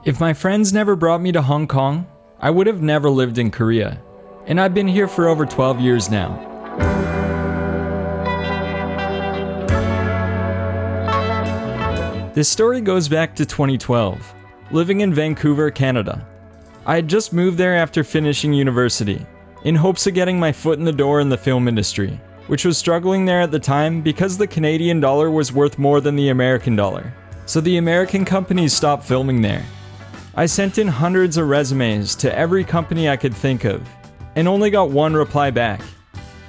If my friends never brought me to Hong Kong, I would have never lived in Korea. And I've been here for over 12 years now. This story goes back to 2012, living in Vancouver, Canada. I had just moved there after finishing university, in hopes of getting my foot in the door in the film industry, which was struggling there at the time because the Canadian dollar was worth more than the American dollar. So the American companies stopped filming there. I sent in hundreds of resumes to every company I could think of, and only got one reply back,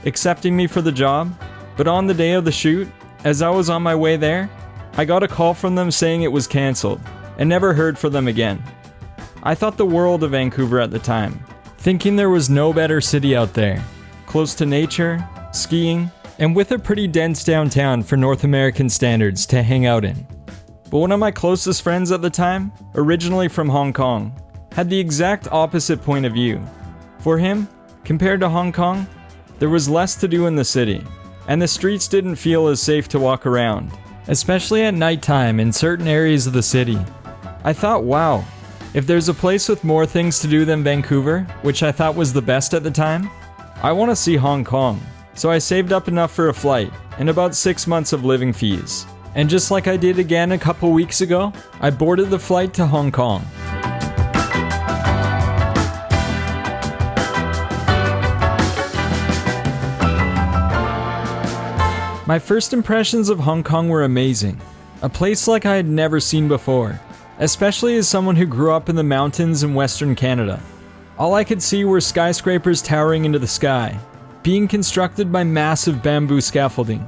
accepting me for the job. But on the day of the shoot, as I was on my way there, I got a call from them saying it was cancelled, and never heard from them again. I thought the world of Vancouver at the time, thinking there was no better city out there, close to nature, skiing, and with a pretty dense downtown for North American standards to hang out in. But one of my closest friends at the time, originally from Hong Kong, had the exact opposite point of view. For him, compared to Hong Kong, there was less to do in the city, and the streets didn't feel as safe to walk around, especially at nighttime in certain areas of the city. I thought, wow, if there's a place with more things to do than Vancouver, which I thought was the best at the time, I want to see Hong Kong. So I saved up enough for a flight and about 6 months of living fees. And just like I did again a couple weeks ago, I boarded the flight to Hong Kong. My first impressions of Hong Kong were amazing. A place like I had never seen before, especially as someone who grew up in the mountains in Western Canada. All I could see were skyscrapers towering into the sky, being constructed by massive bamboo scaffolding.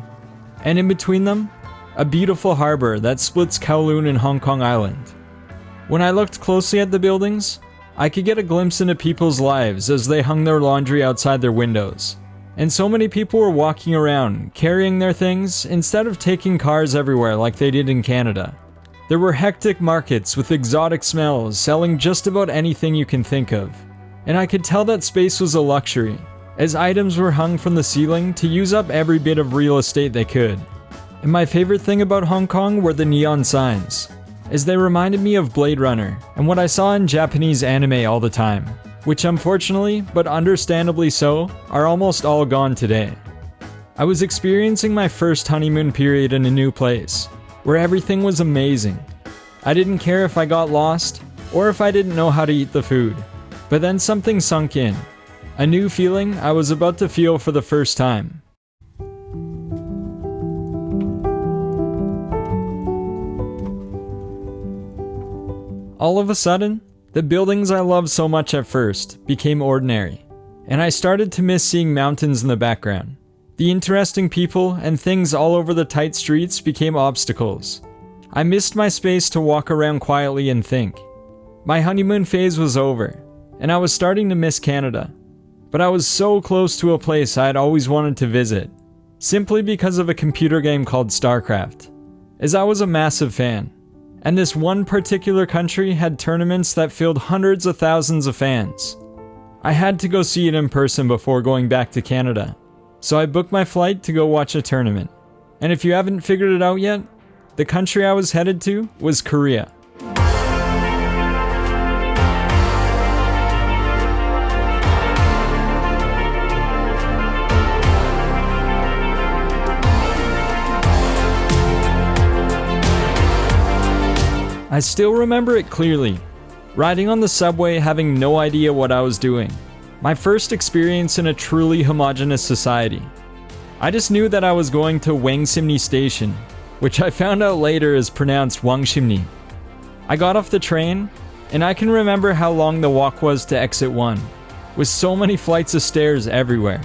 And in between them, a beautiful harbor that splits Kowloon and Hong Kong Island. When I looked closely at the buildings, I could get a glimpse into people's lives as they hung their laundry outside their windows. And so many people were walking around, carrying their things, instead of taking cars everywhere like they did in Canada. There were hectic markets with exotic smells, selling just about anything you can think of. And I could tell that space was a luxury, as items were hung from the ceiling to use up every bit of real estate they could. And my favorite thing about Hong Kong were the neon signs, as they reminded me of Blade Runner and what I saw in Japanese anime all the time, which unfortunately, but understandably so, are almost all gone today. I was experiencing my first honeymoon period in a new place, where everything was amazing. I didn't care if I got lost, or if I didn't know how to eat the food. But then something sunk in, a new feeling I was about to feel for the first time. All of a sudden, the buildings I loved so much at first became ordinary, and I started to miss seeing mountains in the background. The interesting people and things all over the tight streets became obstacles. I missed my space to walk around quietly and think. My honeymoon phase was over, and I was starting to miss Canada. But I was so close to a place I had always wanted to visit, simply because of a computer game called StarCraft, as I was a massive fan. And this one particular country had tournaments that filled hundreds of thousands of fans. I had to go see it in person before going back to Canada, so I booked my flight to go watch a tournament. And if you haven't figured it out yet, the country I was headed to was Korea. I still remember it clearly, riding on the subway having no idea what I was doing. My first experience in a truly homogenous society. I just knew that I was going to Wangsimni Station, which I found out later is pronounced Wangsimni. I got off the train, and I can remember how long the walk was to exit 1, with so many flights of stairs everywhere.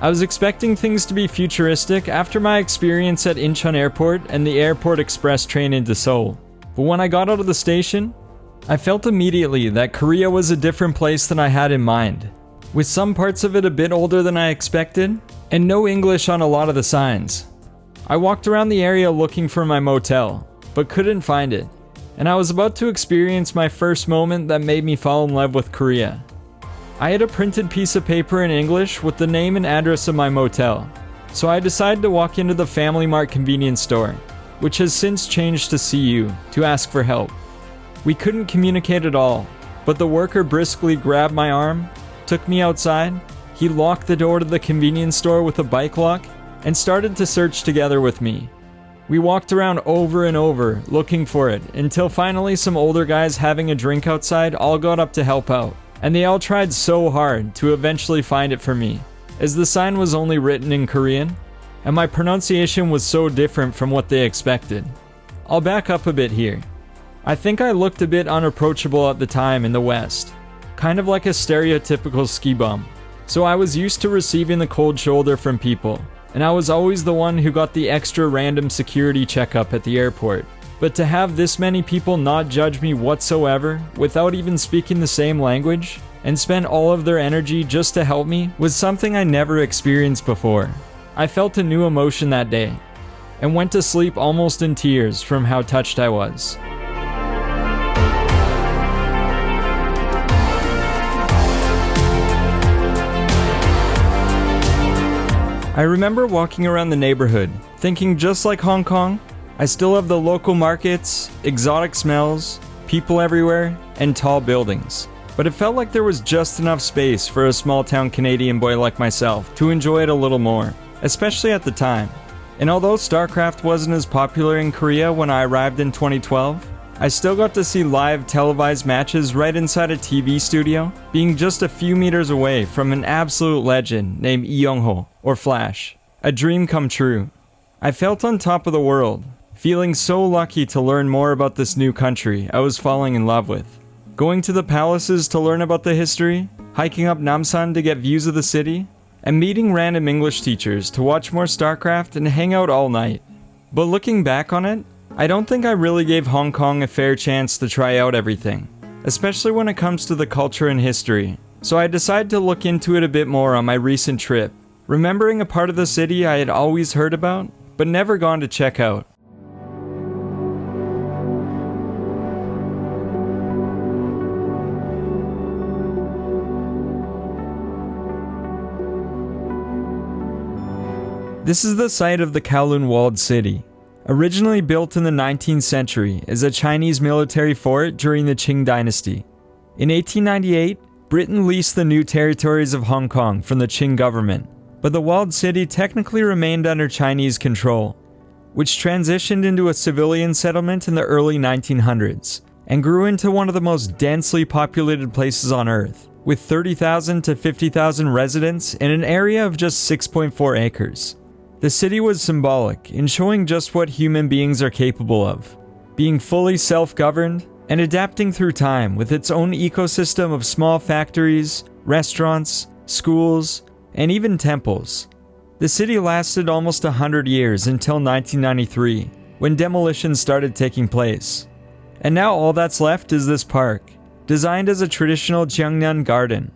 I was expecting things to be futuristic after my experience at Incheon Airport and the Airport Express train into Seoul. But when I got out of the station, I felt immediately that Korea was a different place than I had in mind, with some parts of it a bit older than I expected, and no English on a lot of the signs. I walked around the area looking for my motel, but couldn't find it, and I was about to experience my first moment that made me fall in love with Korea. I had a printed piece of paper in English with the name and address of my motel, so I decided to walk into the Family Mart convenience store, which has since changed to CU, to ask for help. We couldn't communicate at all, but the worker briskly grabbed my arm, took me outside, he locked the door to the convenience store with a bike lock, and started to search together with me. We walked around over and over, looking for it, until finally some older guys having a drink outside all got up to help out, and they all tried so hard to eventually find it for me, as the sign was only written in Korean, and my pronunciation was so different from what they expected. I'll back up a bit here. I think I looked a bit unapproachable at the time in the West, kind of like a stereotypical ski bum, so I was used to receiving the cold shoulder from people, and I was always the one who got the extra random security checkup at the airport. But to have this many people not judge me whatsoever, without even speaking the same language, and spend all of their energy just to help me, was something I never experienced before. I felt a new emotion that day, and went to sleep almost in tears from how touched I was. I remember walking around the neighborhood, thinking just like Hong Kong, I still have the local markets, exotic smells, people everywhere, and tall buildings. But it felt like there was just enough space for a small town Canadian boy like myself to enjoy it a little more, especially at the time. And although StarCraft wasn't as popular in Korea when I arrived in 2012, I still got to see live televised matches right inside a TV studio, being just a few meters away from an absolute legend named Lee Young-ho, or Flash. A dream come true. I felt on top of the world, feeling so lucky to learn more about this new country I was falling in love with. Going to the palaces to learn about the history, hiking up Namsan to get views of the city, and meeting random English teachers to watch more StarCraft and hang out all night. But looking back on it, I don't think I really gave Hong Kong a fair chance to try out everything, especially when it comes to the culture and history. So I decided to look into it a bit more on my recent trip, remembering a part of the city I had always heard about, but never gone to check out. This is the site of the Kowloon walled city. Originally built in the 19th century as a Chinese military fort during the Qing dynasty. In 1898, Britain leased the new territories of Hong Kong from the Qing government, but the walled city technically remained under Chinese control, which transitioned into a civilian settlement in the early 1900s, and grew into one of the most densely populated places on Earth, with 30,000 to 50,000 residents in an area of just 6.4 acres. The city was symbolic in showing just what human beings are capable of, being fully self-governed and adapting through time with its own ecosystem of small factories, restaurants, schools, and even temples. The city lasted almost 100 years until 1993, when demolition started taking place. And now all that's left is this park, designed as a traditional Jiangnan garden.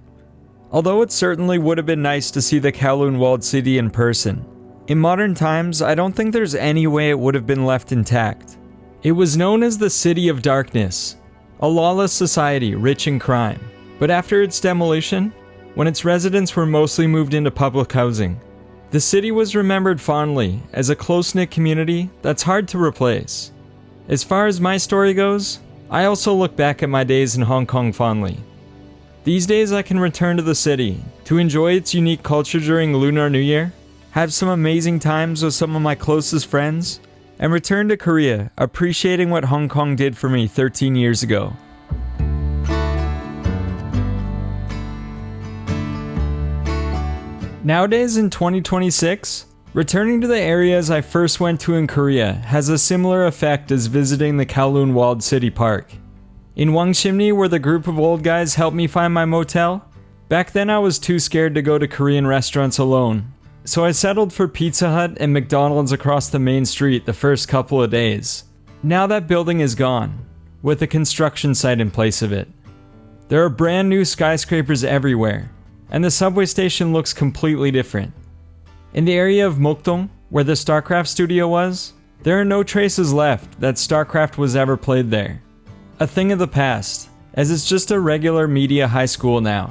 Although it certainly would have been nice to see the Kowloon walled city in person, in modern times, I don't think there's any way it would have been left intact. It was known as the City of Darkness, a lawless society rich in crime. But after its demolition, when its residents were mostly moved into public housing, the city was remembered fondly as a close-knit community that's hard to replace. As far as my story goes, I also look back at my days in Hong Kong fondly. These days I can return to the city to enjoy its unique culture during Lunar New Year, have some amazing times with some of my closest friends, and return to Korea appreciating what Hong Kong did for me 13 years ago. Nowadays in 2026, returning to the areas I first went to in Korea has a similar effect as visiting the Kowloon walled city park. In Wangsimni, where the group of old guys helped me find my motel, back then I was too scared to go to Korean restaurants alone. So I settled for Pizza Hut and McDonald's across the main street the first couple of days. Now that building is gone, with a construction site in place of it. There are brand new skyscrapers everywhere, and the subway station looks completely different. In the area of Mokdong, where the StarCraft studio was, there are no traces left that StarCraft was ever played there. A thing of the past, as it's just a regular media high school now.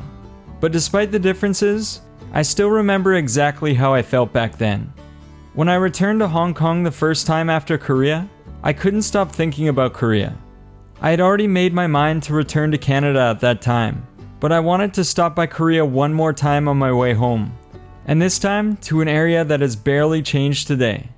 But despite the differences, I still remember exactly how I felt back then. When I returned to Hong Kong the first time after Korea, I couldn't stop thinking about Korea. I had already made my mind to return to Canada at that time, but I wanted to stop by Korea one more time on my way home, and this time to an area that has barely changed today.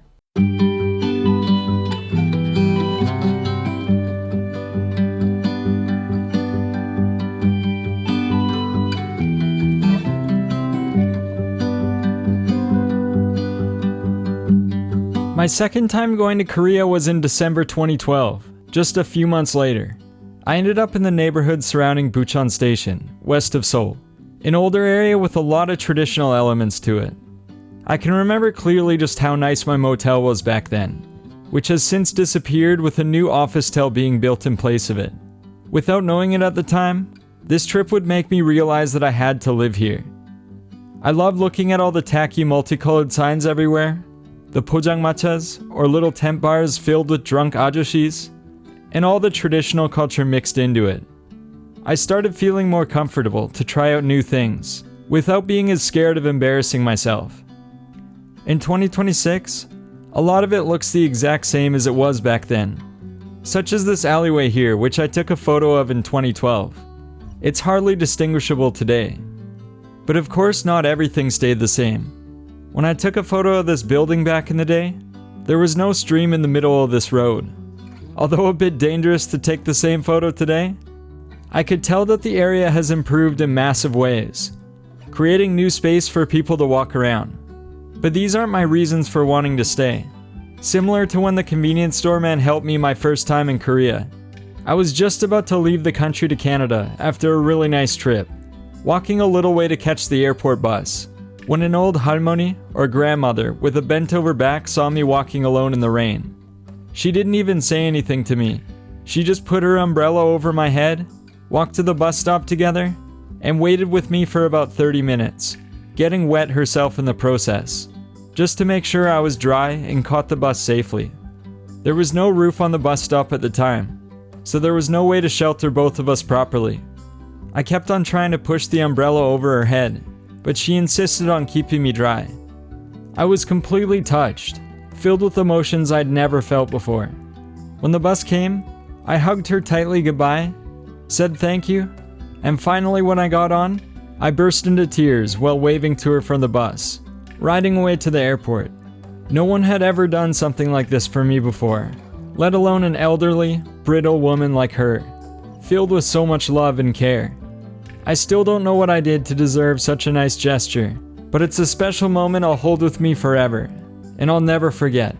My second time going to Korea was in December 2012, just a few months later. I ended up in the neighborhood surrounding Bucheon Station, west of Seoul, an older area with a lot of traditional elements to it. I can remember clearly just how nice my motel was back then, which has since disappeared with a new officetel being built in place of it. Without knowing it at the time, this trip would make me realize that I had to live here. I loved looking at all the tacky multicolored signs everywhere, the pojangmachas, or little tent bars filled with drunk ajoshis, and all the traditional culture mixed into it. I started feeling more comfortable to try out new things, without being as scared of embarrassing myself. In 2026, a lot of it looks the exact same as it was back then, such as this alleyway here, which I took a photo of in 2012. It's hardly distinguishable today. But of course not everything stayed the same. When I took a photo of this building back in the day, there was no stream in the middle of this road. Although a bit dangerous to take the same photo today, I could tell that the area has improved in massive ways, creating new space for people to walk around. But these aren't my reasons for wanting to stay. Similar to when the convenience store man helped me my first time in Korea, I was just about to leave the country to Canada after a really nice trip, walking a little way to catch the airport bus, when an old halmoni, or grandmother, with a bent-over back saw me walking alone in the rain. She didn't even say anything to me. She just put her umbrella over my head, walked to the bus stop together, and waited with me for about 30 minutes, getting wet herself in the process, just to make sure I was dry and caught the bus safely. There was no roof on the bus stop at the time, so there was no way to shelter both of us properly. I kept on trying to push the umbrella over her head, but she insisted on keeping me dry. I was completely touched, filled with emotions I'd never felt before. When the bus came, I hugged her tightly goodbye, said thank you, and finally when I got on, I burst into tears while waving to her from the bus, riding away to the airport. No one had ever done something like this for me before, let alone an elderly, brittle woman like her, filled with so much love and care. I still don't know what I did to deserve such a nice gesture, but it's a special moment I'll hold with me forever, and I'll never forget.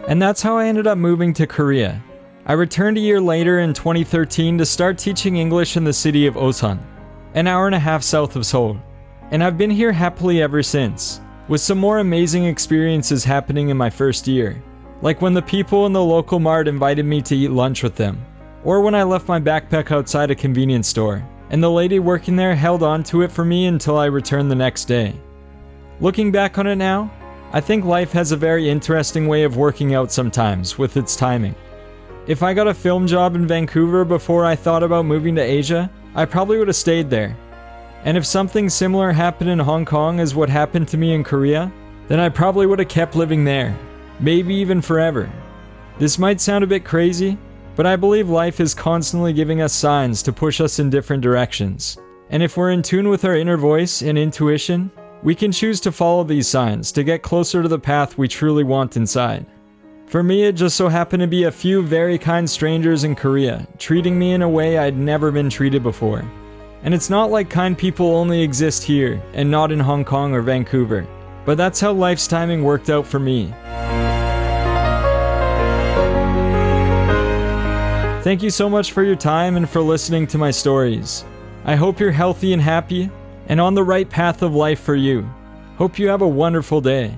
And that's how I ended up moving to Korea. I returned a year later in 2013 to start teaching English in the city of Osan, an hour and a half south of Seoul, and I've been here happily ever since, with some more amazing experiences happening in my first year, like when the people in the local mart invited me to eat lunch with them, or when I left my backpack outside a convenience store, and the lady working there held on to it for me until I returned the next day. Looking back on it now, I think life has a very interesting way of working out sometimes with its timing. If I got a film job in Vancouver before I thought about moving to Asia, I probably would have stayed there. And if something similar happened in Hong Kong as what happened to me in Korea, then I probably would have kept living there, maybe even forever. This might sound a bit crazy, but I believe life is constantly giving us signs to push us in different directions. And if we're in tune with our inner voice and intuition, we can choose to follow these signs to get closer to the path we truly want inside. For me, it just so happened to be a few very kind strangers in Korea, treating me in a way I'd never been treated before. And it's not like kind people only exist here and not in Hong Kong or Vancouver, but that's how life's timing worked out for me. Thank you so much for your time and for listening to my stories. I hope you're healthy and happy and on the right path of life for you. Hope you have a wonderful day.